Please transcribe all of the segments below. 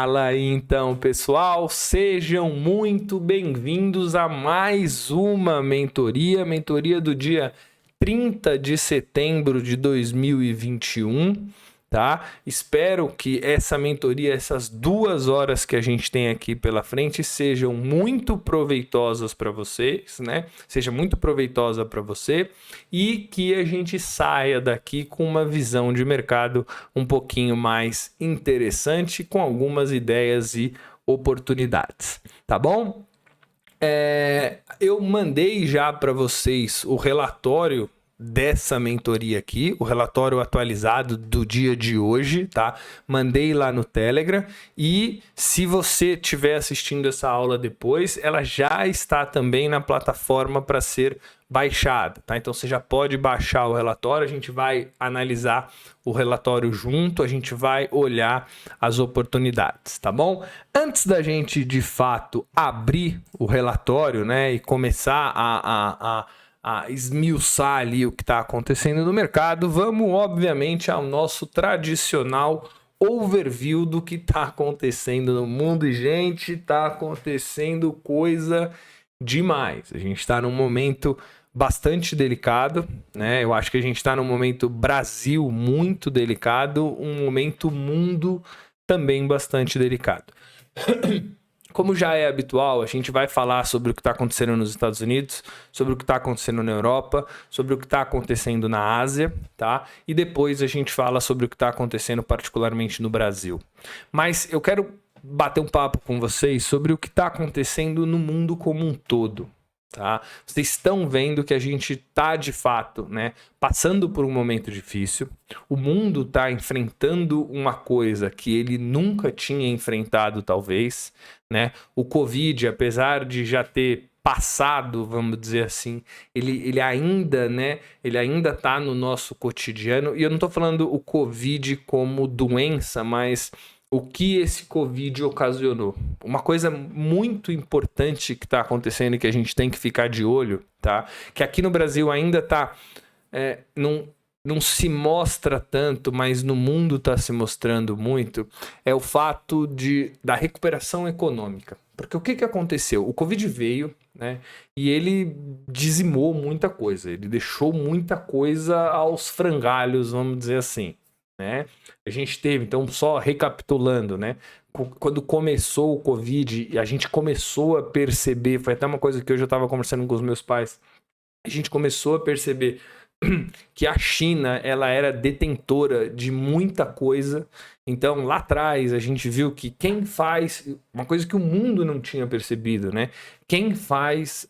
Fala aí então, pessoal, sejam muito bem-vindos a mais uma mentoria do dia 30 de setembro de 2021, tá? Espero que essa mentoria, essas 2 horas que a gente tem aqui pela frente, sejam muito proveitosas para vocês, né? Seja muito proveitosa para você e que a gente saia daqui com uma visão de mercado um pouquinho mais interessante, com algumas ideias e oportunidades, tá bom? Eu mandei já para vocês o relatório dessa mentoria aqui, o relatório atualizado do dia de hoje, tá? Mandei lá no Telegram e se você estiver assistindo essa aula depois, ela já está também na plataforma para ser baixada, tá? Então você já pode baixar o relatório, a gente vai analisar o relatório junto, a gente vai olhar as oportunidades, tá bom? Antes da gente de fato abrir o relatório, né, e começar a esmiuçar ali o que está acontecendo no mercado, vamos obviamente ao nosso tradicional overview do que está acontecendo no mundo. E gente, está acontecendo coisa demais. A gente está num momento bastante delicado, né? Eu acho que a gente está num momento Brasil muito delicado, um momento mundo também bastante delicado. Como já é habitual, a gente vai falar sobre o que está acontecendo nos Estados Unidos, sobre o que está acontecendo na Europa, sobre o que está acontecendo na Ásia, tá? E depois a gente fala sobre o que está acontecendo particularmente no Brasil. Mas eu quero bater um papo com vocês sobre o que está acontecendo no mundo como um todo. Tá? Vocês estão vendo que a gente está de fato, né, passando por um momento difícil. O mundo está enfrentando uma coisa que ele nunca tinha enfrentado, talvez, né? O Covid, apesar de já ter passado, vamos dizer assim, ele ainda, né, ele ainda está no nosso cotidiano. E eu não estou falando o Covid como doença, mas o que esse Covid ocasionou. Uma coisa muito importante que está acontecendo e que a gente tem que ficar de olho, tá? Que aqui no Brasil ainda está... não se mostra tanto, mas no mundo está se mostrando muito, é o fato da recuperação econômica. Porque o que aconteceu? O Covid veio, né? E ele dizimou muita coisa. Ele deixou muita coisa aos frangalhos, vamos dizer assim. Né? A gente teve, então, só recapitulando, né? Quando começou o Covid e a gente começou a perceber, foi até uma coisa que hoje eu estava conversando com os meus pais, a gente começou a perceber que a China, ela era detentora de muita coisa. Então, lá atrás, a gente viu que quem faz, uma coisa que o mundo não tinha percebido, né? Quem faz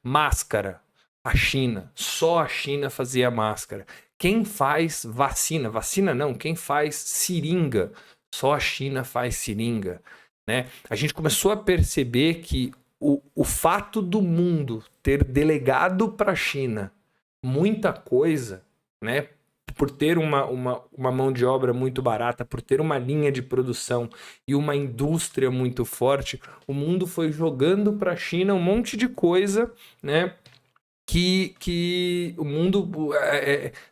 máscara? A China. Só a China fazia máscara. Quem faz vacina não, quem faz seringa, só a China faz seringa, né? A gente começou a perceber que o fato do mundo ter delegado para a China muita coisa, né? Por ter uma mão de obra muito barata, por ter uma linha de produção e uma indústria muito forte, o mundo foi jogando para a China um monte de coisa, né? Que o mundo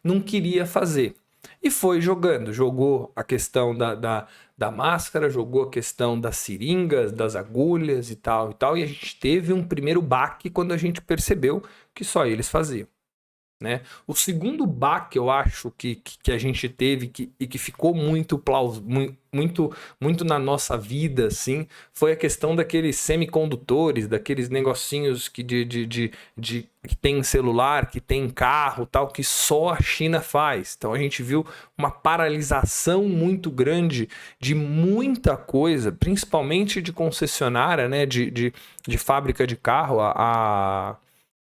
não queria fazer. E foi jogou a questão da máscara, jogou a questão das seringas, das agulhas e tal, e a gente teve um primeiro baque quando a gente percebeu que só eles faziam. Né? O segundo baque, eu acho, que a gente teve e que ficou muito na nossa vida, assim, foi a questão daqueles semicondutores, daqueles negocinhos que tem celular, que tem carro, tal, que só a China faz. Então a gente viu uma paralisação muito grande de muita coisa, principalmente de concessionária, né? de fábrica de carro.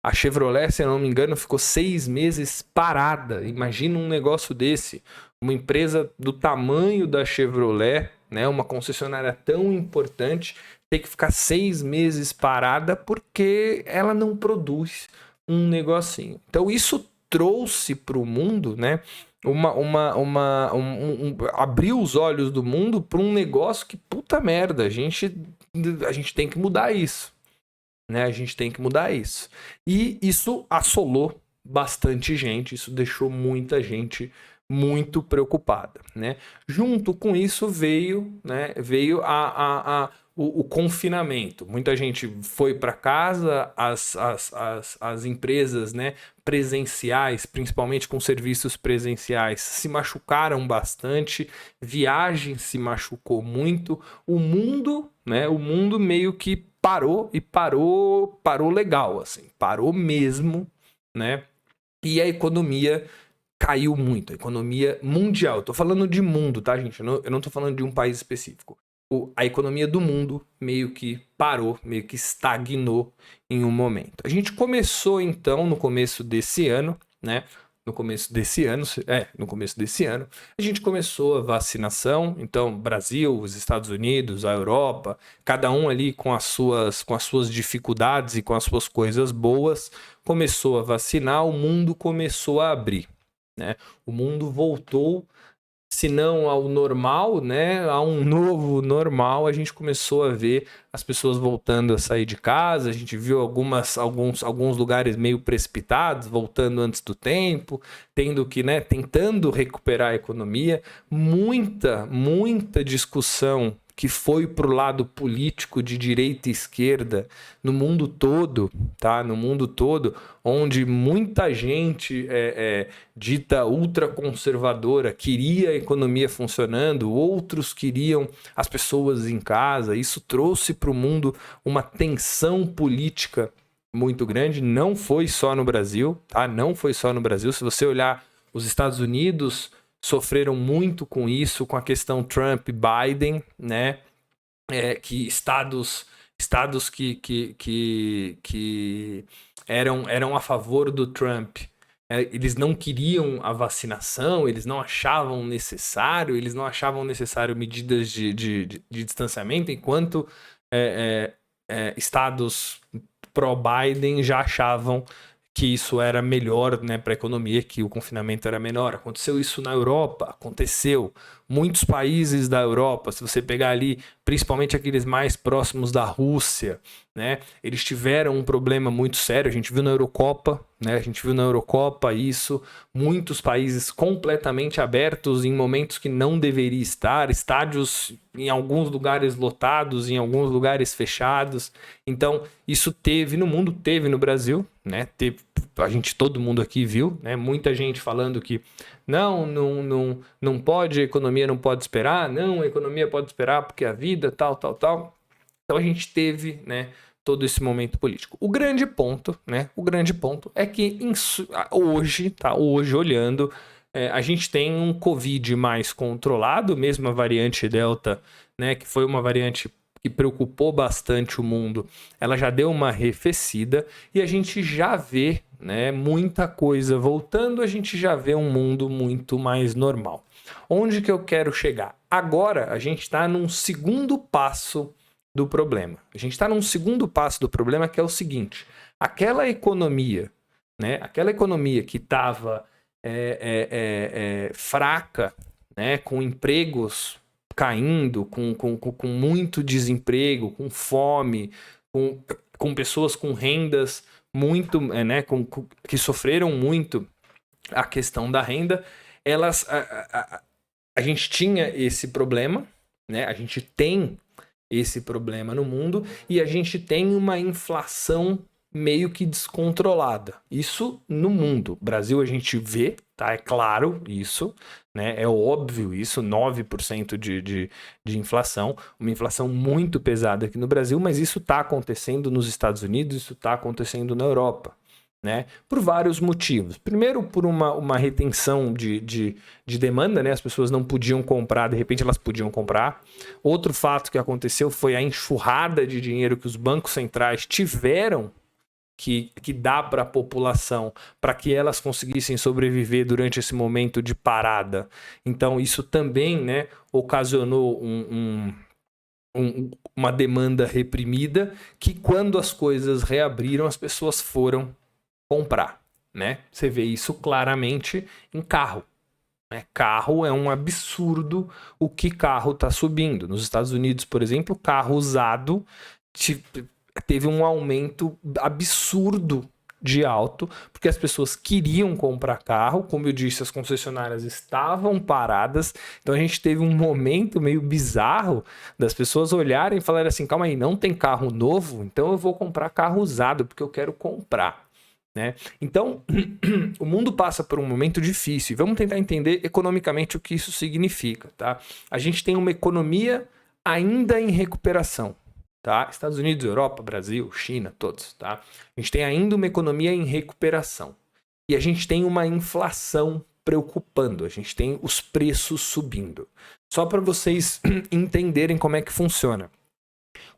A Chevrolet, se eu não me engano, ficou 6 meses parada. Imagina um negócio desse. Uma empresa do tamanho da Chevrolet, né, uma concessionária tão importante, ter que ficar 6 meses parada porque ela não produz um negocinho. Então isso trouxe para o mundo, né, abriu os olhos do mundo para um negócio que, puta merda, a gente tem que mudar isso. Né? A gente tem que mudar isso. E isso assolou bastante gente, isso deixou muita gente muito preocupada, né? Junto com isso veio o confinamento. Muita gente foi para casa, as empresas, né, presenciais, principalmente com serviços presenciais, se machucaram bastante, viagem se machucou muito, o mundo meio que parou e parou legal, assim, parou mesmo, né? E a economia caiu muito, a economia mundial. Eu tô falando de mundo, tá, gente? Eu não tô falando de um país específico. A economia do mundo meio que parou, meio que estagnou em um momento. A gente começou, então, no começo desse ano, né? No começo desse ano, a gente começou a vacinação. Então, Brasil, os Estados Unidos, a Europa, cada um ali com as suas dificuldades e com as suas coisas boas, começou a vacinar, o mundo começou a abrir, né? O mundo voltou, se não ao normal, né, a um novo normal. A gente começou a ver as pessoas voltando a sair de casa, a gente viu alguns lugares meio precipitados, voltando antes do tempo, tentando recuperar a economia. Muita discussão que foi para o lado político de direita e esquerda no mundo todo, tá? No mundo todo, onde muita gente dita ultraconservadora queria a economia funcionando, outros queriam as pessoas em casa. Isso trouxe para o mundo uma tensão política muito grande. Não foi só no Brasil, tá? Não foi só no Brasil. Se você olhar, os Estados Unidos sofreram muito com isso, com a questão Trump-Biden, né? Que estados que eram a favor do Trump, eles não queriam a vacinação, eles não achavam necessário medidas de distanciamento, enquanto estados pró-Biden já achavam que isso era melhor, né, para a economia, que o confinamento era menor. Aconteceu isso na Europa, aconteceu. Muitos países da Europa, se você pegar ali, principalmente aqueles mais próximos da Rússia, né, eles tiveram um problema muito sério. A gente viu na Eurocopa, né, isso. Muitos países completamente abertos em momentos que não deveria estar, estádios em alguns lugares lotados, em alguns lugares fechados. Então, isso teve no mundo, teve no Brasil, né? Todo mundo aqui viu, né? Muita gente falando que não pode, a economia não pode esperar, não, a economia pode esperar porque a vida, tal. Então a gente teve, né, todo esse momento político. O grande ponto é que hoje olhando, a gente tem um Covid mais controlado, mesmo a variante Delta, né, que foi uma variante que preocupou bastante o mundo, ela já deu uma arrefecida e a gente já vê, né, muita coisa voltando, a gente já vê um mundo muito mais normal. Onde que eu quero chegar? Agora a gente está num segundo passo do problema. A gente está num segundo passo do problema, que é o seguinte: aquela economia, né, que estava fraca, né, com empregos caindo, com muito desemprego, com fome, com pessoas com rendas muito, né, que sofreram muito a questão da renda, a gente tinha esse problema, né? A gente tem esse problema no mundo e a gente tem uma inflação meio que descontrolada. Isso no mundo. Brasil a gente vê, tá? É claro isso, né? É óbvio isso, 9% de inflação, uma inflação muito pesada aqui no Brasil, mas isso está acontecendo nos Estados Unidos, isso está acontecendo na Europa, né? Por vários motivos. Primeiro, por uma retenção de demanda, né? As pessoas não podiam comprar, de repente elas podiam comprar. Outro fato que aconteceu foi a enxurrada de dinheiro que os bancos centrais tiveram que dá para a população, para que elas conseguissem sobreviver durante esse momento de parada. Então, isso também, né, ocasionou uma demanda reprimida, que quando as coisas reabriram, as pessoas foram comprar, né? Você vê isso claramente em carro. Carro é um absurdo o que carro está subindo. Nos Estados Unidos, por exemplo, carro usado teve um aumento absurdo de alto, porque as pessoas queriam comprar carro, como eu disse, as concessionárias estavam paradas, então a gente teve um momento meio bizarro das pessoas olharem e falarem assim, calma aí, não tem carro novo, então eu vou comprar carro usado, porque eu quero comprar, né? Então, o mundo passa por um momento difícil, e vamos tentar entender economicamente o que isso significa, tá? A gente tem uma economia ainda em recuperação, tá? Estados Unidos, Europa, Brasil, China, todos, tá? A gente tem ainda uma economia em recuperação. E a gente tem uma inflação preocupando, a gente tem os preços subindo. Só para vocês entenderem como é que funciona.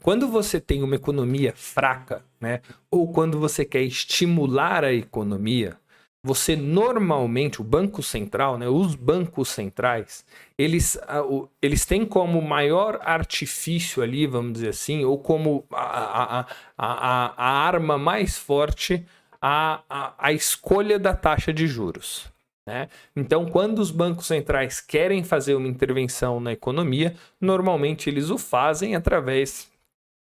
Quando você tem uma economia fraca, né, ou quando você quer estimular a economia, você normalmente, o Banco Central, né, os bancos centrais, eles têm como maior artifício ali, vamos dizer assim, ou como a arma mais forte a escolha da taxa de juros, né? Então, quando os bancos centrais querem fazer uma intervenção na economia, normalmente eles o fazem através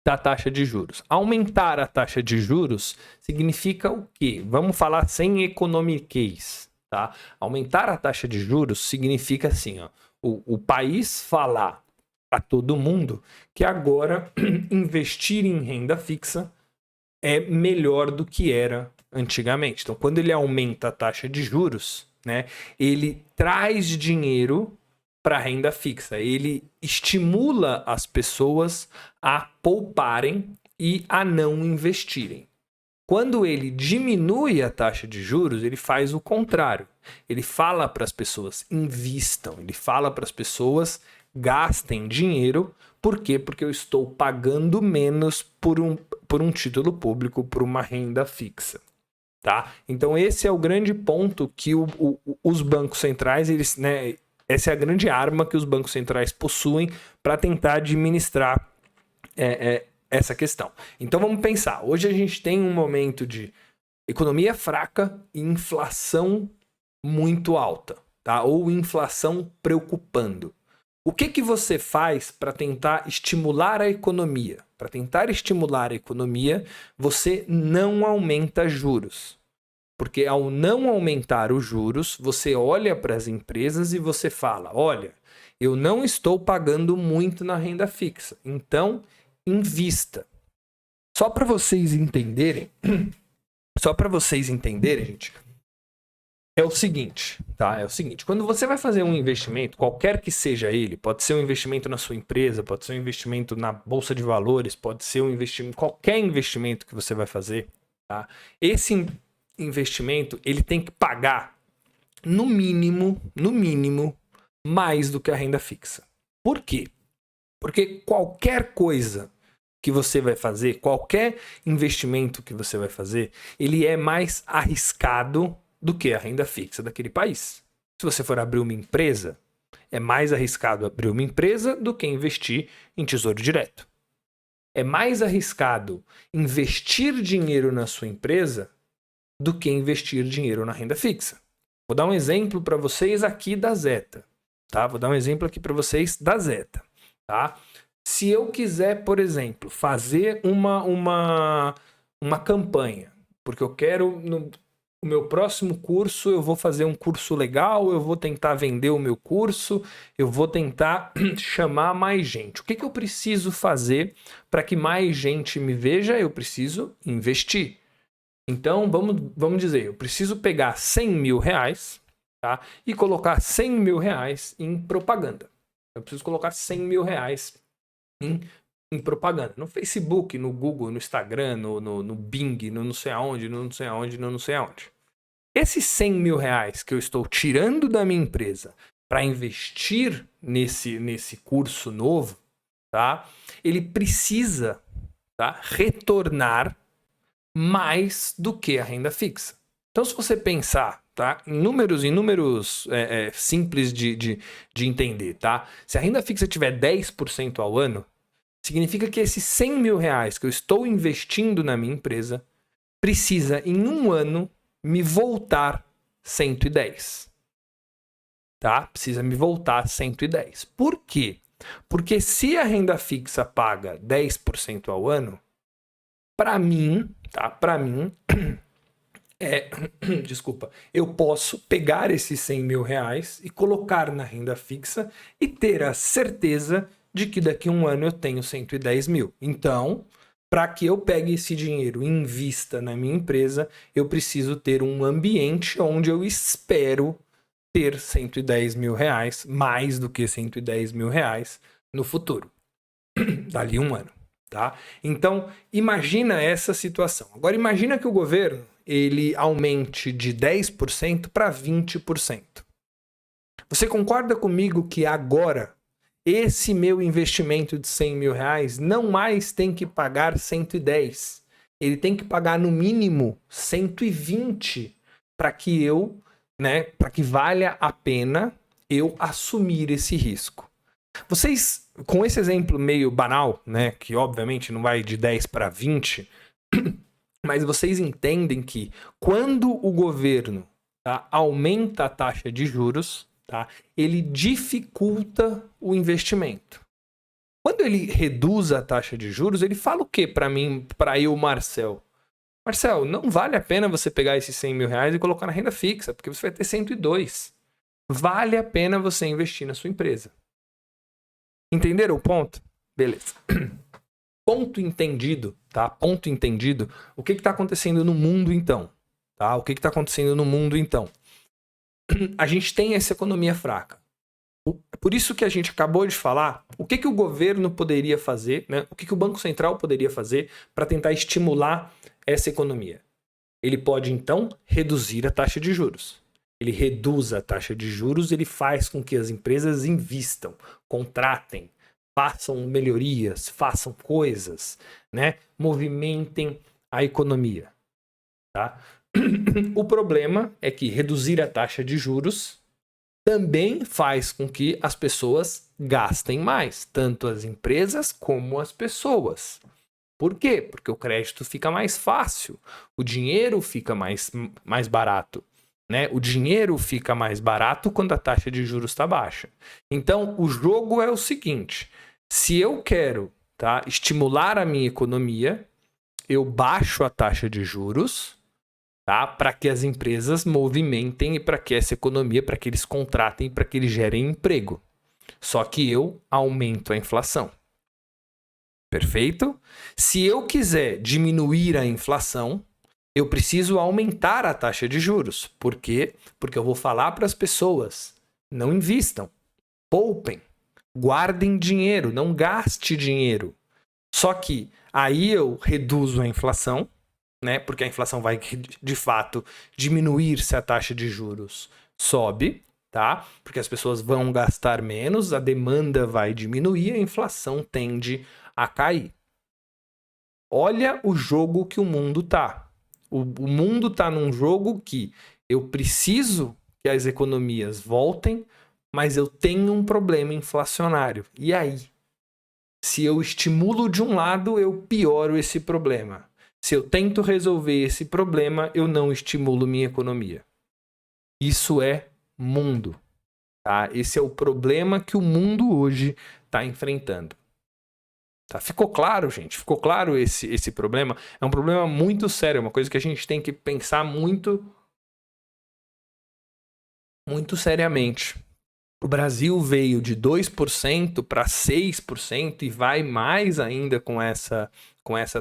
da taxa de juros. Aumentar a taxa de juros significa o quê? Vamos falar sem economiquez, tá? Aumentar a taxa de juros significa assim, ó, o país falar para todo mundo que agora investir em renda fixa é melhor do que era antigamente. Então, quando ele aumenta a taxa de juros, né, ele traz dinheiro para a renda fixa. Ele estimula as pessoas a pouparem e a não investirem. Quando ele diminui a taxa de juros, ele faz o contrário. Ele fala para as pessoas invistam, ele fala para as pessoas gastem dinheiro. Por quê? Porque eu estou pagando menos por um título público, por uma renda fixa. Tá? Então esse é o grande ponto que os bancos centrais, eles, né, essa é a grande arma que os bancos centrais possuem para tentar administrar essa questão. Então vamos pensar. Hoje a gente tem um momento de economia fraca e inflação muito alta, tá? Ou inflação preocupando. O que você faz para tentar estimular a economia? Para tentar estimular a economia, você não aumenta juros. Porque ao não aumentar os juros, você olha para as empresas e você fala, olha, eu não estou pagando muito na renda fixa, então invista. Só para vocês entenderem, gente, é o seguinte, tá? É o seguinte, quando você vai fazer um investimento, qualquer que seja ele, pode ser um investimento na sua empresa, pode ser um investimento na bolsa de valores, pode ser um investimento, qualquer investimento que você vai fazer, tá? Esse investimento, ele tem que pagar no mínimo, mais do que a renda fixa. Por quê? Porque qualquer coisa que você vai fazer, qualquer investimento que você vai fazer, ele é mais arriscado do que a renda fixa daquele país. Se você for abrir uma empresa, é mais arriscado abrir uma empresa do que investir em tesouro direto. É mais arriscado investir dinheiro na sua empresa do que investir dinheiro na renda fixa. Vou dar um exemplo para vocês aqui da Zeta, tá? Tá? Se eu quiser, por exemplo, fazer uma campanha, porque eu quero, no meu próximo curso, eu vou fazer um curso legal, eu vou tentar vender o meu curso, eu vou tentar chamar mais gente. O que eu preciso fazer para que mais gente me veja? Eu preciso investir. Então, vamos dizer, eu preciso pegar 100 mil reais, tá? E colocar 100 mil reais em propaganda. Eu preciso colocar 100 mil reais em propaganda. No Facebook, no Google, no Instagram, no Bing, no não sei aonde. Esses 100 mil reais que eu estou tirando da minha empresa para investir nesse curso novo, tá? Ele precisa, tá, retornar mais do que a renda fixa. Então, se você pensar, tá, em números simples de entender, tá? Se a renda fixa tiver 10% ao ano, significa que esses 100 mil reais que eu estou investindo na minha empresa precisa, em um ano, me voltar 110. Tá? Precisa me voltar 110. Por quê? Porque se a renda fixa paga 10% ao ano, para mim, Desculpa, eu posso pegar esses 100 mil reais e colocar na renda fixa e ter a certeza de que daqui a um ano eu tenho 110 mil. Então, para que eu pegue esse dinheiro e invista na minha empresa, eu preciso ter um ambiente onde eu espero ter 110 mil reais, mais do que 110 mil reais no futuro, dali um ano. Tá? Então, imagina essa situação. Agora, imagina que o governo ele aumente de 10% para 20%. Você concorda comigo que agora esse meu investimento de 100 mil reais não mais tem que pagar 110? Ele tem que pagar no mínimo 120 para que para que valha a pena eu assumir esse risco. Vocês, com esse exemplo meio banal, né, que obviamente não vai de 10 para 20, mas vocês entendem que quando o governo aumenta a taxa de juros, ele dificulta o investimento. Quando ele reduz a taxa de juros, ele fala o quê para mim, para eu, Marcel? Marcel, não vale a pena você pegar esses 100 mil reais e colocar na renda fixa, porque você vai ter 102. Vale a pena você investir na sua empresa. Entenderam o ponto? Beleza. Ponto entendido, tá? Ponto entendido. O que está acontecendo no mundo, então? Tá? O que está acontecendo no mundo, então? A gente tem essa economia fraca. Por isso que a gente acabou de falar, o que o governo poderia fazer, né? O que o Banco Central poderia fazer para tentar estimular essa economia? Ele pode, então, reduzir a taxa de juros. Ele reduz a taxa de juros, ele faz com que as empresas invistam, contratem, façam melhorias, façam coisas, né? Movimentem a economia. Tá? O problema é que reduzir a taxa de juros também faz com que as pessoas gastem mais, tanto as empresas como as pessoas. Por quê? Porque o crédito fica mais fácil, o dinheiro fica mais barato. Né? O dinheiro fica mais barato quando a taxa de juros está baixa. Então, o jogo é o seguinte: se eu quero estimular a minha economia, eu baixo a taxa de juros para que as empresas movimentem e para que essa economia, para que eles contratem, para que eles gerem emprego. Só que eu aumento a inflação. Perfeito? Se eu quiser diminuir a inflação, eu preciso aumentar a taxa de juros. Por quê? Porque eu vou falar para as pessoas: não invistam, poupem, guardem dinheiro, não gaste dinheiro. Só que aí eu reduzo a inflação, né? Porque a inflação vai, de fato, diminuir se a taxa de juros sobe, tá? Porque as pessoas vão gastar menos, a demanda vai diminuir, a inflação tende a cair. Olha o jogo que o mundo tá. O mundo está num jogo que eu preciso que as economias voltem, mas eu tenho um problema inflacionário. E aí? Se eu estimulo de um lado, eu pioro esse problema. Se eu tento resolver esse problema, eu não estimulo minha economia. Isso é mundo. Tá? Esse é o problema que o mundo hoje está enfrentando. Tá? Ficou claro, gente? Ficou claro esse problema? É um problema muito sério, é uma coisa que a gente tem que pensar muito seriamente. O Brasil veio de 2% para 6% e vai mais ainda com essa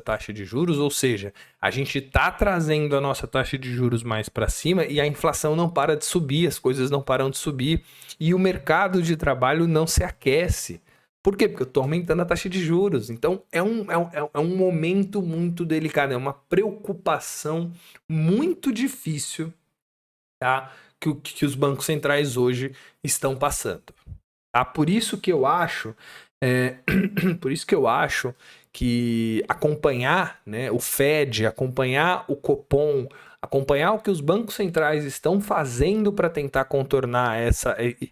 taxa de juros, ou seja, a gente está trazendo a nossa taxa de juros mais para cima e a inflação não para de subir, as coisas não param de subir e o mercado de trabalho não se aquece. Por quê? Porque eu estou aumentando a taxa de juros. Então, é um momento muito delicado, é uma preocupação muito difícil, tá? Que os bancos centrais hoje estão passando. Tá? Por isso que eu acho que acompanhar, né, o Fed, acompanhar o Copom, acompanhar o que os bancos centrais estão fazendo para tentar contornar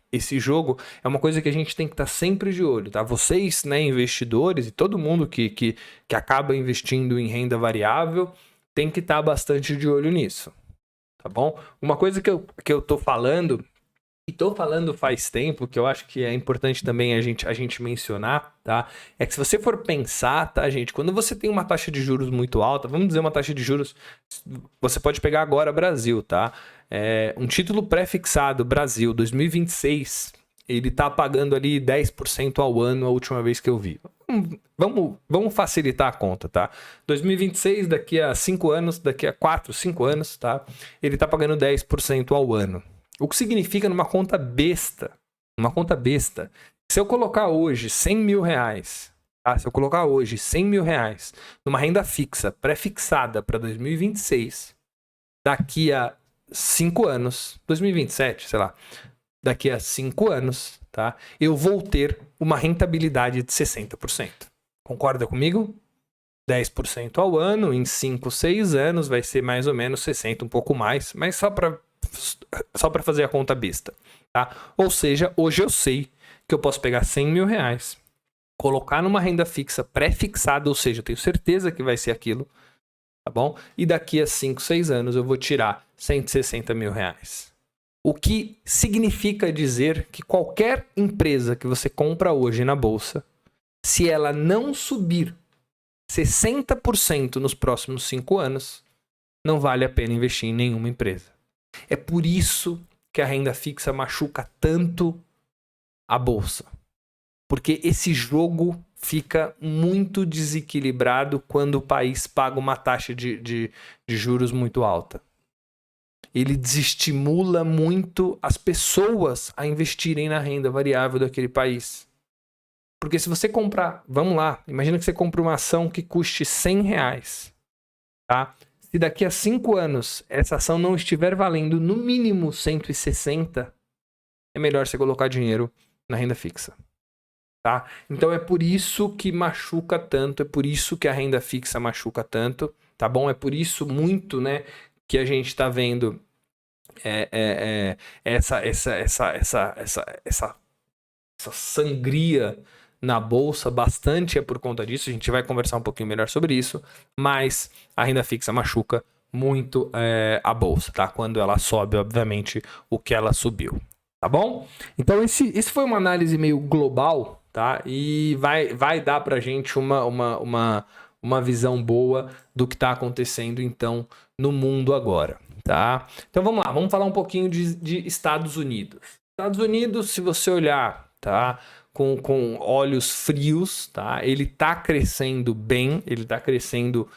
esse jogo é uma coisa que a gente tem que estar sempre de olho, tá? Vocês, né, investidores e todo mundo que acaba investindo em renda variável tem que estar bastante de olho nisso, tá bom? Uma coisa que eu tô falando E tô falando faz tempo, que eu acho que é importante também a gente mencionar, tá? É que se você for pensar, tá, gente? Quando você tem uma taxa de juros muito alta, vamos dizer uma taxa de juros, você pode pegar agora Brasil, tá? Um título pré-fixado Brasil 2026, ele tá pagando ali 10% ao ano a última vez que eu vi. Vamos facilitar a conta, tá? 2026, daqui a 5 anos, daqui a 4, 5 anos, tá? Ele tá pagando 10% ao ano. O que significa numa conta besta, se eu colocar hoje 100 mil reais, tá? Se eu colocar hoje 100 mil reais numa renda fixa, pré-fixada para 2026, daqui a 5 anos, 2027, sei lá, daqui a 5 anos, tá? Eu vou ter uma rentabilidade de 60%. Concorda comigo? 10% ao ano, em 5, 6 anos vai ser mais ou menos 60, um pouco mais, mas só para fazer a conta besta, tá? Ou seja, hoje eu sei que eu posso pegar 100 mil reais, colocar numa renda fixa pré-fixada, ou seja, eu tenho certeza que vai ser aquilo, tá bom? E daqui a 5, 6 anos eu vou tirar 160 mil reais. O que significa dizer que qualquer empresa que você compra hoje na bolsa, se ela não subir 60% nos próximos 5 anos, não vale a pena investir em nenhuma empresa. É por isso que a renda fixa machuca tanto a bolsa. Porque esse jogo fica muito desequilibrado quando o país paga uma taxa de juros muito alta. Ele desestimula muito as pessoas a investirem na renda variável daquele país. Porque se você comprar, vamos lá, imagina que você compra uma ação que custe 100 reais, tá? Se daqui a 5 anos essa ação não estiver valendo no mínimo 160, é melhor você colocar dinheiro na renda fixa, tá? Então é por isso que machuca tanto, é por isso que a renda fixa machuca tanto, tá bom? É por isso muito, né, que a gente tá vendo essa sangria na bolsa, bastante é por conta disso. A gente vai conversar um pouquinho melhor sobre isso, mas a renda fixa machuca muito a bolsa, tá? Quando ela sobe, obviamente, o que ela subiu, tá bom? Então esse foi uma análise meio global, tá? E vai dar pra gente uma visão boa do que tá acontecendo, então, no mundo agora, tá? Então vamos lá, vamos falar um pouquinho de Estados Unidos. Estados Unidos, se você olhar, tá? Com olhos frios, tá? Ele tá crescendo bem, ele tá crescendo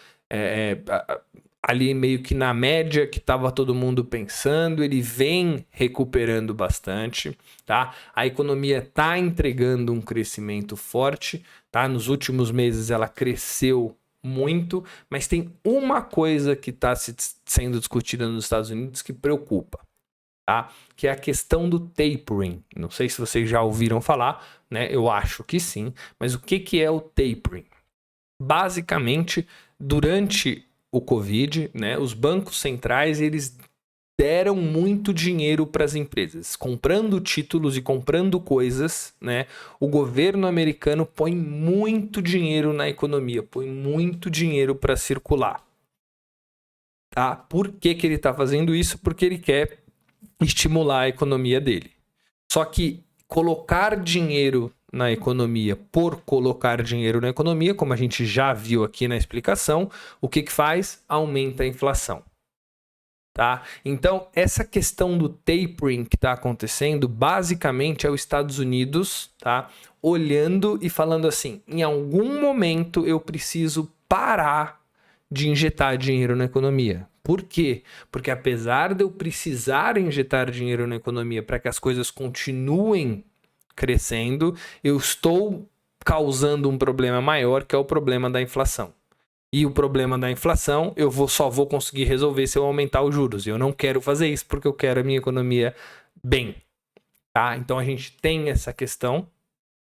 ali meio que na média que tava todo mundo pensando, ele vem recuperando bastante, tá? A economia tá entregando um crescimento forte, tá? Nos últimos meses ela cresceu muito, mas tem uma coisa que está sendo discutida nos Estados Unidos que preocupa, tá? Que é a questão do tapering. Não sei se vocês já ouviram falar, né? Eu acho que sim, mas o que é o tapering? Basicamente, durante o Covid, né, os bancos centrais eles deram muito dinheiro para as empresas, comprando títulos e comprando coisas, né? O governo americano põe muito dinheiro na economia, põe muito dinheiro para circular. Tá? Por que ele está fazendo isso? Porque ele quer estimular a economia dele. Só que colocar dinheiro na economia por colocar dinheiro na economia, como a gente já viu aqui na explicação, o que faz? Aumenta a inflação. Tá? Então, essa questão do tapering que está acontecendo, basicamente é os Estados Unidos, tá? Olhando e falando assim, em algum momento eu preciso parar de injetar dinheiro na economia. Por quê? Porque apesar de eu precisar injetar dinheiro na economia para que as coisas continuem crescendo, eu estou causando um problema maior, que é o problema da inflação. E o problema da inflação eu só vou conseguir resolver se eu aumentar os juros. Eu não quero fazer isso porque eu quero a minha economia bem. Tá? Então a gente tem essa questão,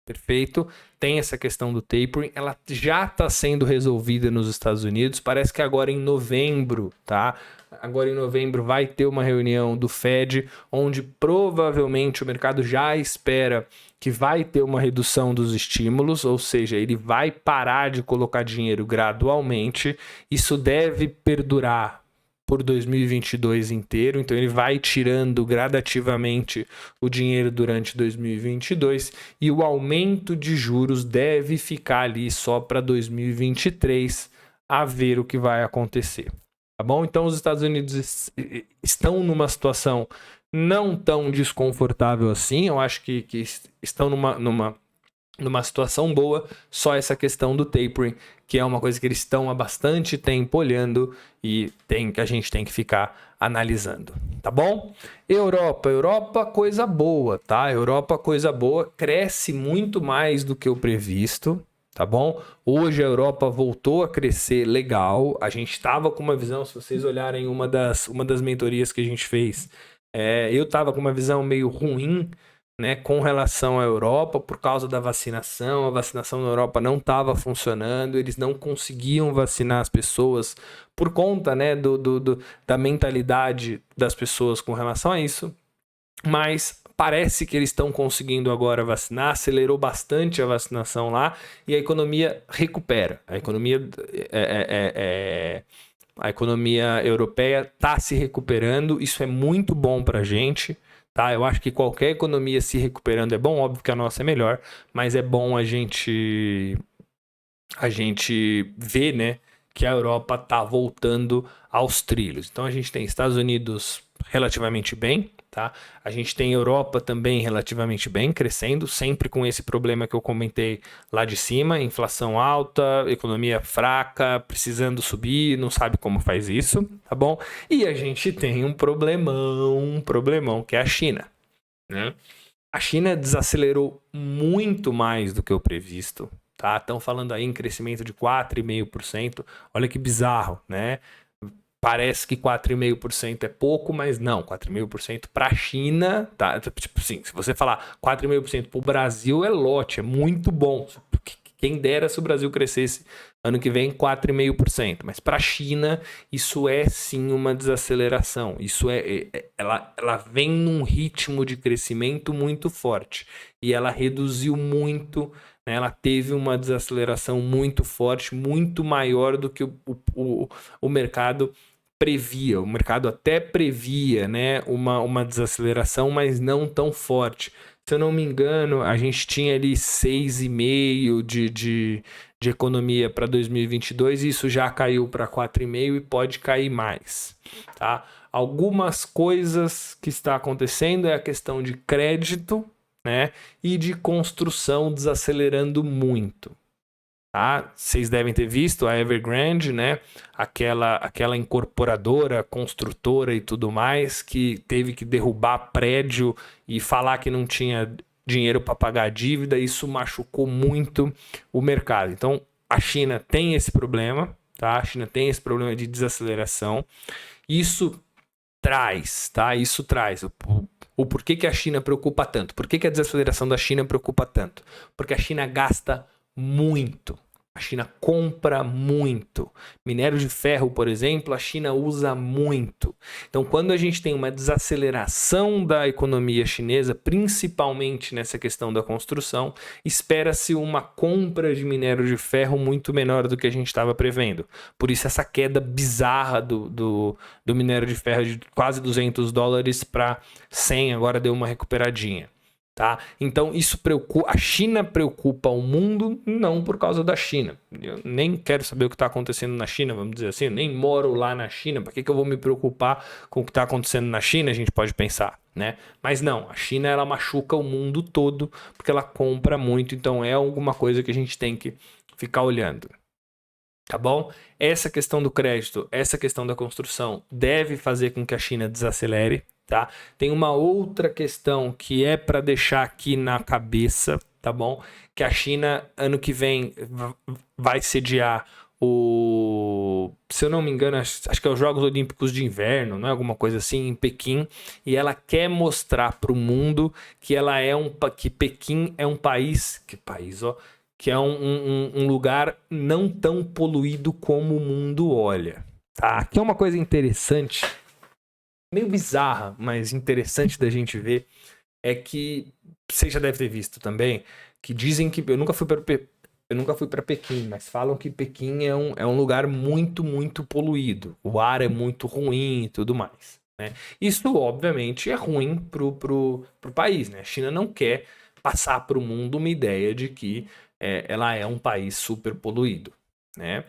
perfeito? Tem essa questão do tapering. Ela já está sendo resolvida nos Estados Unidos. Parece que agora em novembro, tá? Agora em novembro vai ter uma reunião do Fed, onde provavelmente o mercado já espera que vai ter uma redução dos estímulos, ou seja, ele vai parar de colocar dinheiro gradualmente. Isso deve perdurar por 2022 inteiro, então ele vai tirando gradativamente o dinheiro durante 2022 e o aumento de juros deve ficar ali só para 2023, a ver o que vai acontecer, tá bom? Então os Estados Unidos estão numa situação não tão desconfortável assim, eu acho que estão numa situação boa, só essa questão do tapering, que é uma coisa que eles estão há bastante tempo olhando e a gente tem que ficar analisando, tá bom? Europa, coisa boa, tá? Europa, coisa boa, cresce muito mais do que o previsto, tá bom? Hoje a Europa voltou a crescer legal, a gente estava com uma visão, se vocês olharem uma das mentorias que a gente fez, eu estava com uma visão meio ruim, né, com relação à Europa, por causa da vacinação. A vacinação na Europa não estava funcionando, eles não conseguiam vacinar as pessoas por conta, né, da mentalidade das pessoas com relação a isso, mas parece que eles estão conseguindo agora vacinar, acelerou bastante a vacinação lá e a economia recupera. A economia europeia está se recuperando, isso é muito bom para a gente. Tá, eu acho que qualquer economia se recuperando é bom, óbvio que a nossa é melhor, mas é bom a gente ver, né, que a Europa tá voltando aos trilhos. Então a gente tem Estados Unidos relativamente bem, tá? A gente tem Europa também relativamente bem, crescendo, sempre com esse problema que eu comentei lá de cima, inflação alta, economia fraca, precisando subir, não sabe como faz isso, tá bom? E a gente tem um problemão, que é a China, né? A China desacelerou muito mais do que o previsto, tá? Estão falando aí em crescimento de 4,5%. Olha que bizarro, né? Parece que 4,5% é pouco, mas não, 4,5% para a China, tá? Tipo assim, se você falar 4,5% para o Brasil é lote, é muito bom. Quem dera se o Brasil crescesse ano que vem 4,5%, mas para a China isso é sim uma desaceleração. Isso ela vem num ritmo de crescimento muito forte e ela reduziu muito, né? Ela teve uma desaceleração muito forte, muito maior do que o mercado previa. O mercado até previa, né, uma desaceleração, mas não tão forte. Se eu não me engano, a gente tinha ali 6,5% de economia para 2022 e isso já caiu para 4,5% e pode cair mais, tá? Algumas coisas que está acontecendo é a questão de crédito, né, e de construção desacelerando muito. Tá? Vocês devem ter visto a Evergrande, né? Aquela incorporadora, construtora e tudo mais, que teve que derrubar prédio e falar que não tinha dinheiro para pagar a dívida. Isso machucou muito o mercado. Então, a China tem esse problema, tá? A China tem esse problema de desaceleração. Isso traz, tá? Isso traz. O porquê que a China preocupa tanto? Por que a desaceleração da China preocupa tanto? Porque a China gasta muito. A China compra muito. Minério de ferro, por exemplo, a China usa muito. Então, quando a gente tem uma desaceleração da economia chinesa, principalmente nessa questão da construção, espera-se uma compra de minério de ferro muito menor do que a gente estava prevendo. Por isso, essa queda bizarra do minério de ferro de quase $200 para 100, agora deu uma recuperadinha. Tá? Então isso preocupa, a China preocupa o mundo não por causa da China. Eu nem quero saber o que está acontecendo na China, vamos dizer assim, eu nem moro lá na China, para que eu vou me preocupar com o que está acontecendo na China, a gente pode pensar, né? Mas não, a China ela machuca o mundo todo porque ela compra muito, então é alguma coisa que a gente tem que ficar olhando. Tá bom? Essa questão do crédito, essa questão da construção deve fazer com que a China desacelere. Tá? Tem uma outra questão que é para deixar aqui na cabeça, tá bom? Que a China, ano que vem, vai sediar se eu não me engano, acho que é os Jogos Olímpicos de Inverno, não é alguma coisa assim, em Pequim, e ela quer mostrar para o mundo que ela que Pequim é um país, que é um lugar não tão poluído como o mundo olha. Tá? Aqui é uma coisa interessante, meio bizarra, mas interessante da gente ver, é que você já deve ter visto também, que dizem que eu nunca fui para Eu nunca fui para Pequim, mas falam que Pequim é um lugar muito, muito poluído. O ar é muito ruim e tudo mais, né? Isso, obviamente, é ruim pro país, né? A China não quer passar para o mundo uma ideia de que ela é um país super poluído, né?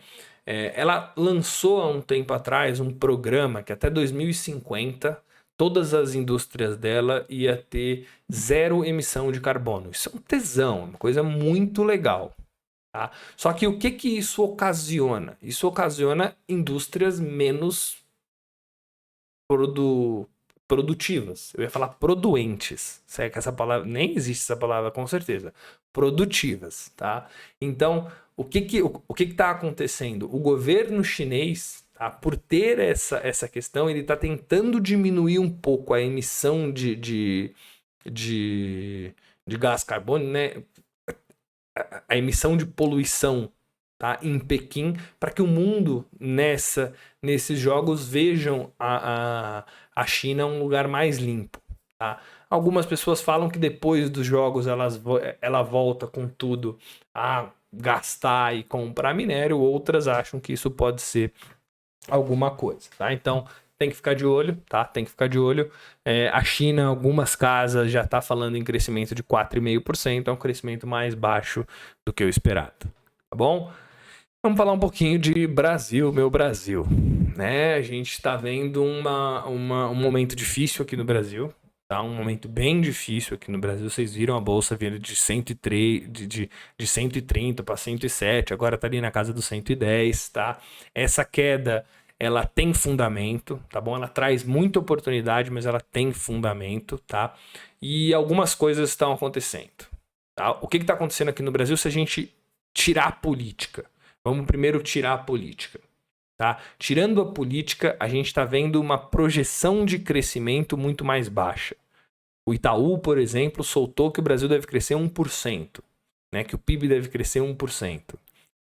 Ela lançou há um tempo atrás um programa que até 2050 todas as indústrias dela ia ter zero emissão de carbono. Isso é um tesão, uma coisa muito legal. Tá? Só que o que isso ocasiona? Isso ocasiona indústrias menos produtivas. Eu ia falar produentes. Sei que essa palavra nem existe essa palavra com certeza. Produtivas, tá? Então, o que está acontecendo? O governo chinês, tá, por ter essa questão, ele está tentando diminuir um pouco a emissão de gás carbônico, né? A emissão de poluição, tá, em Pequim, para que o mundo nesses jogos vejam a China um lugar mais limpo. Tá? Algumas pessoas falam que depois dos jogos ela volta com tudo a gastar e comprar minério, outras acham que isso pode ser alguma coisa. Tá? Então tem que ficar de olho, tá? Tem que ficar de olho. A China, algumas casas, já está falando em crescimento de 4,5%, é um crescimento mais baixo do que o esperado. Tá bom? Vamos falar um pouquinho de Brasil, meu Brasil. Né? A gente está vendo um momento difícil aqui no Brasil. Tá? Um momento bem difícil aqui no Brasil. Vocês viram a bolsa vindo de 103, de 130 para 107, agora está ali na casa dos 110. Tá? Essa queda, ela tem fundamento, tá bom? Ela traz muita oportunidade, mas ela tem fundamento, tá? E algumas coisas estão acontecendo. Tá? O que está acontecendo aqui no Brasil se a gente tirar a política? Vamos primeiro tirar a política. Tá? Tirando a política, a gente está vendo uma projeção de crescimento muito mais baixa. O Itaú, por exemplo, soltou que o Brasil deve crescer 1%, né? Que o PIB deve crescer 1%.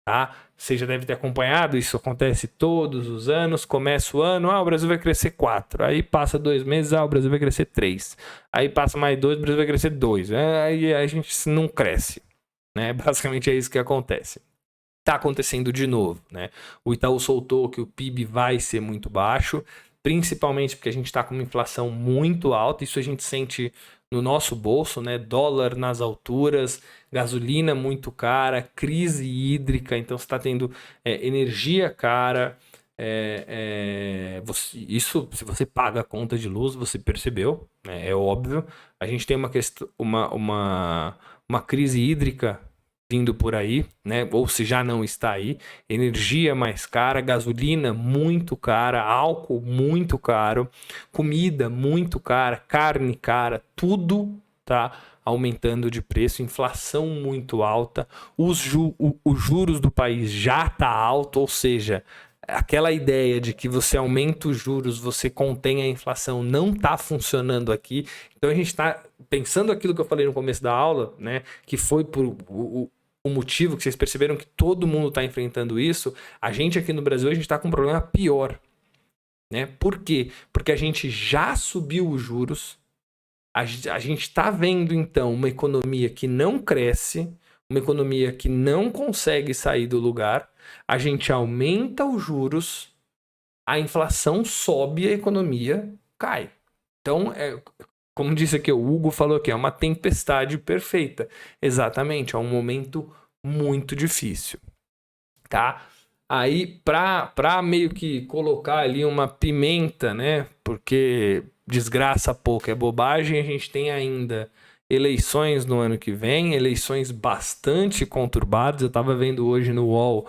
Tá? Você já deve ter acompanhado, isso acontece todos os anos, começa o ano, o Brasil vai crescer 4, aí passa 2 meses, o Brasil vai crescer 3, aí passa mais 2, o Brasil vai crescer 2, aí a gente não cresce, né? Basicamente é isso que acontece. Tá acontecendo de novo, né? O Itaú soltou que o PIB vai ser muito baixo, principalmente porque a gente está com uma inflação muito alta, isso a gente sente no nosso bolso, né? Dólar nas alturas, gasolina muito cara, crise hídrica, então você está tendo energia cara. Isso, se você paga a conta de luz, você percebeu, né? É óbvio. A gente tem uma crise hídrica vindo por aí, né? Ou se já não está aí, energia mais cara, gasolina muito cara, álcool muito caro, comida muito cara, carne cara, tudo tá aumentando de preço, inflação muito alta, os juros do país já tá alto, ou seja, aquela ideia de que você aumenta os juros, você contém a inflação, não está funcionando aqui. Então a gente está pensando aquilo que eu falei no começo da aula, né? Que foi por o motivo que vocês perceberam que todo mundo está enfrentando isso. A gente aqui no Brasil, a gente está com um problema pior, né? Por quê? Porque a gente já subiu os juros, a gente está vendo então uma economia que não cresce, uma economia que não consegue sair do lugar, a gente aumenta os juros, a inflação sobe e a economia cai. Então, como disse aqui, o Hugo falou que é uma tempestade perfeita. Exatamente, é um momento muito difícil, tá? Aí, pra meio que colocar ali uma pimenta, né? Porque desgraça pouco é bobagem, a gente tem ainda eleições no ano que vem, eleições bastante conturbadas. Eu estava vendo hoje no UOL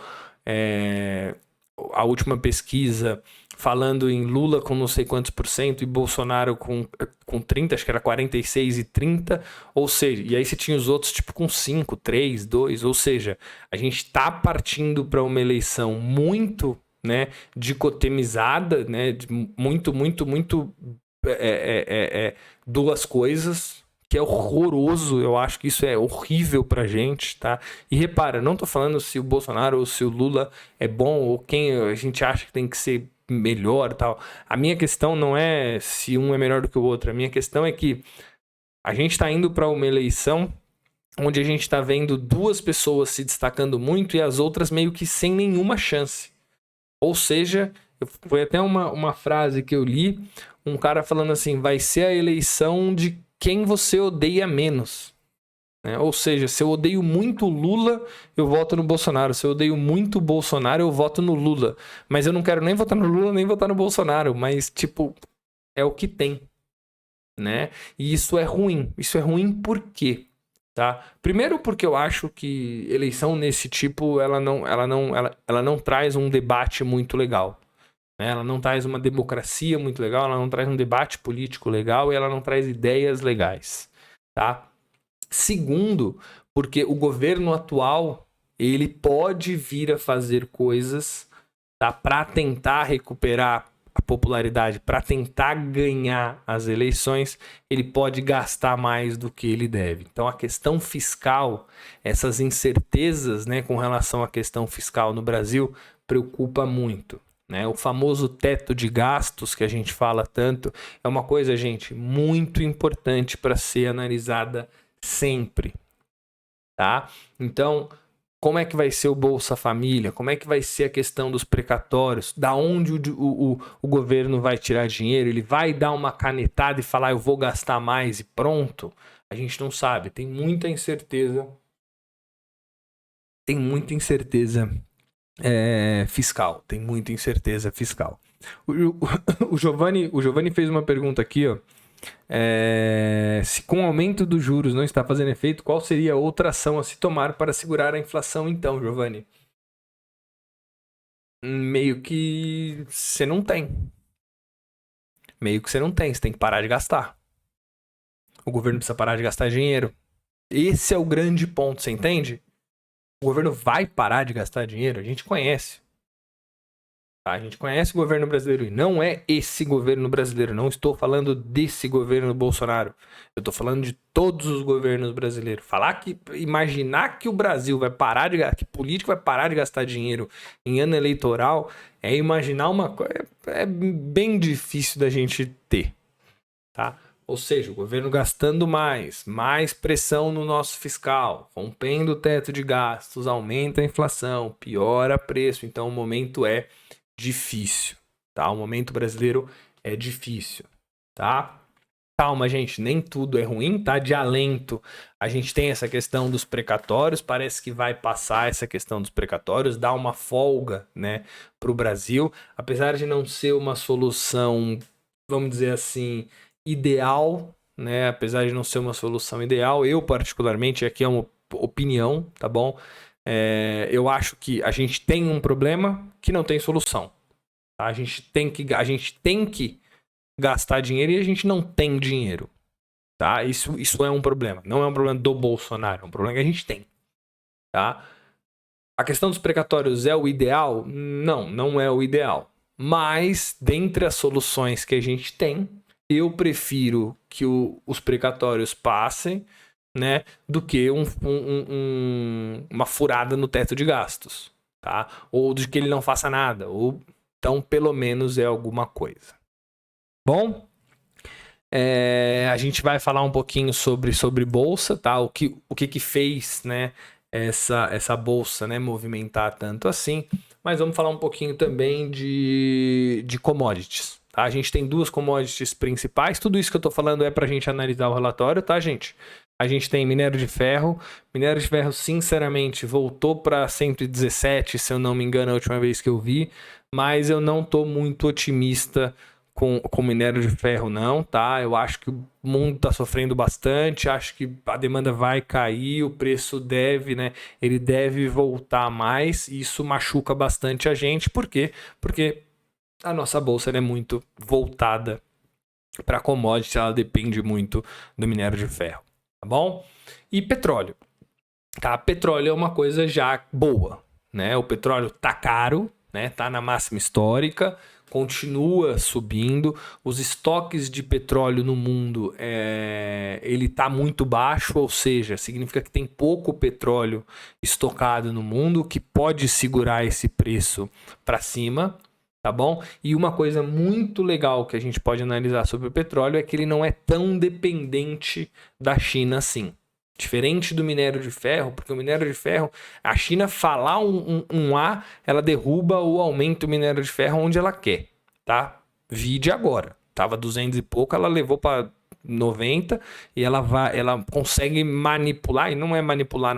a última pesquisa falando em Lula com não sei quantos por cento e Bolsonaro com 30, acho que era 46 e 30, ou seja, e aí você tinha os outros tipo com 5, 3, 2, ou seja, a gente está partindo para uma eleição muito, né, dicotomizada, né, muito duas coisas, que é horroroso. Eu acho que isso é horrível pra gente, tá? E repara, não tô falando se o Bolsonaro ou se o Lula é bom ou quem a gente acha que tem que ser melhor e tal. A minha questão não é se um é melhor do que o outro. A minha questão é que a gente tá indo para uma eleição onde a gente está vendo duas pessoas se destacando muito e as outras meio que sem nenhuma chance. Ou seja, foi até uma frase que eu li, um cara falando assim, vai ser a eleição de quem você odeia menos. Né? Ou seja, se eu odeio muito Lula, eu voto no Bolsonaro. Se eu odeio muito Bolsonaro, eu voto no Lula. Mas eu não quero nem votar no Lula, nem votar no Bolsonaro. Mas, tipo, é o que tem. Né? E isso é ruim. Isso é ruim por quê? Tá? Primeiro porque eu acho que eleição nesse tipo, ela não traz um debate muito legal. Né? Ela não traz uma democracia muito legal, ela não traz um debate político legal e ela não traz ideias legais. Tá? Segundo, porque o governo atual, ele pode vir a fazer coisas, tá, para tentar recuperar a popularidade, para tentar ganhar as eleições, ele pode gastar mais do que ele deve. Então a questão fiscal, essas incertezas, né, com relação à questão fiscal no Brasil, preocupa muito. Né? O famoso teto de gastos que a gente fala tanto é uma coisa, gente, muito importante para ser analisada sempre, tá? Então, como é que vai ser o Bolsa Família? Como é que vai ser a questão dos precatórios? Da onde o governo vai tirar dinheiro? Ele vai dar uma canetada e falar, eu vou gastar mais e pronto? A gente não sabe. Tem muita incerteza. Tem muita incerteza fiscal. Tem muita incerteza fiscal. O Giovanni fez uma pergunta aqui, ó. Se com o aumento dos juros não está fazendo efeito, qual seria outra ação a se tomar para segurar a inflação então, Giovanni? Meio que você não tem. Você tem que parar de gastar. O governo precisa parar de gastar dinheiro. Esse é o grande ponto, você entende? O governo vai parar de gastar dinheiro, a gente conhece. A gente conhece o governo brasileiro e não é esse governo brasileiro. Não estou falando desse governo Bolsonaro. Eu estou falando de todos os governos brasileiros. Imaginar que o Brasil vai parar de gastar, que político vai parar de gastar dinheiro em ano eleitoral, é imaginar uma coisa. É bem difícil da gente ter. Tá? Ou seja, o governo gastando mais pressão no nosso fiscal, rompendo o teto de gastos, aumenta a inflação, piora o preço. Então o momento é difícil, tá? O momento brasileiro é difícil, tá? Calma, gente, nem tudo é ruim, tá? De alento, a gente tem essa questão dos precatórios, parece que vai passar essa questão dos precatórios, dar uma folga, né, para o Brasil, apesar de não ser uma solução, vamos dizer assim, ideal, né? Apesar de não ser uma solução ideal, eu particularmente, aqui é uma opinião, tá bom? Eu acho que a gente tem um problema que não tem solução. Tá? A gente tem que gastar dinheiro e a gente não tem dinheiro. Tá? Isso é um problema. Não é um problema do Bolsonaro, é um problema que a gente tem. Tá? A questão dos precatórios é o ideal? Não, não é o ideal. Mas, dentre as soluções que a gente tem, eu prefiro que os precatórios passem, né, do que uma furada no teto de gastos, tá? Ou de que ele não faça nada, ou então pelo menos é alguma coisa. Bom, a gente vai falar um pouquinho sobre bolsa, tá? O que fez, né, essa bolsa, né, movimentar tanto assim, mas vamos falar um pouquinho também de commodities. Tá? A gente tem duas commodities principais, tudo isso que eu tô falando é pra gente analisar o relatório, tá, gente? A gente tem minério de ferro. Minério de ferro, sinceramente, voltou para 117, se eu não me engano, a última vez que eu vi. Mas eu não estou muito otimista com minério de ferro, não, tá? Eu acho que o mundo está sofrendo bastante. Acho que a demanda vai cair, o preço deve, né? Ele deve voltar mais. E isso machuca bastante a gente. Por quê? Porque a nossa bolsa é muito voltada para commodity, ela depende muito do minério de ferro. Tá bom? E petróleo. Tá? Petróleo é uma coisa já boa, né? O petróleo tá caro, né? Tá na máxima histórica, continua subindo. Os estoques de petróleo no mundo, ele tá muito baixo, ou seja, significa que tem pouco petróleo estocado no mundo, que pode segurar esse preço para cima. Tá bom? E uma coisa muito legal que a gente pode analisar sobre o petróleo é que ele não é tão dependente da China assim. Diferente do minério de ferro, porque o minério de ferro, a China falar um A, ela derruba o aumento do minério de ferro onde ela quer, tá? Vide agora. Tava 200 e pouco, ela levou para 90 e ela consegue manipular, e não é manipular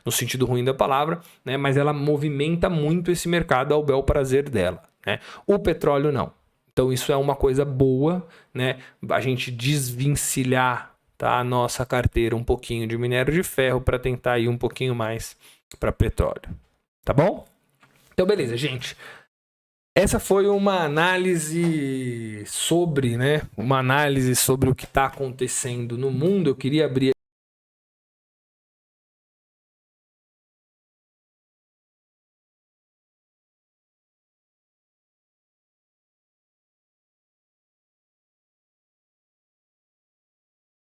no sentido ruim da palavra, né? Mas ela movimenta muito esse mercado ao bel prazer dela, né? O petróleo não. Então isso é uma coisa boa, né? A gente desvencilhar, tá, a nossa carteira um pouquinho de minério de ferro para tentar ir um pouquinho mais para petróleo. Tá bom? Então beleza, gente. Essa foi uma análise sobre, né? Uma análise sobre o que está acontecendo no mundo. Eu queria abrir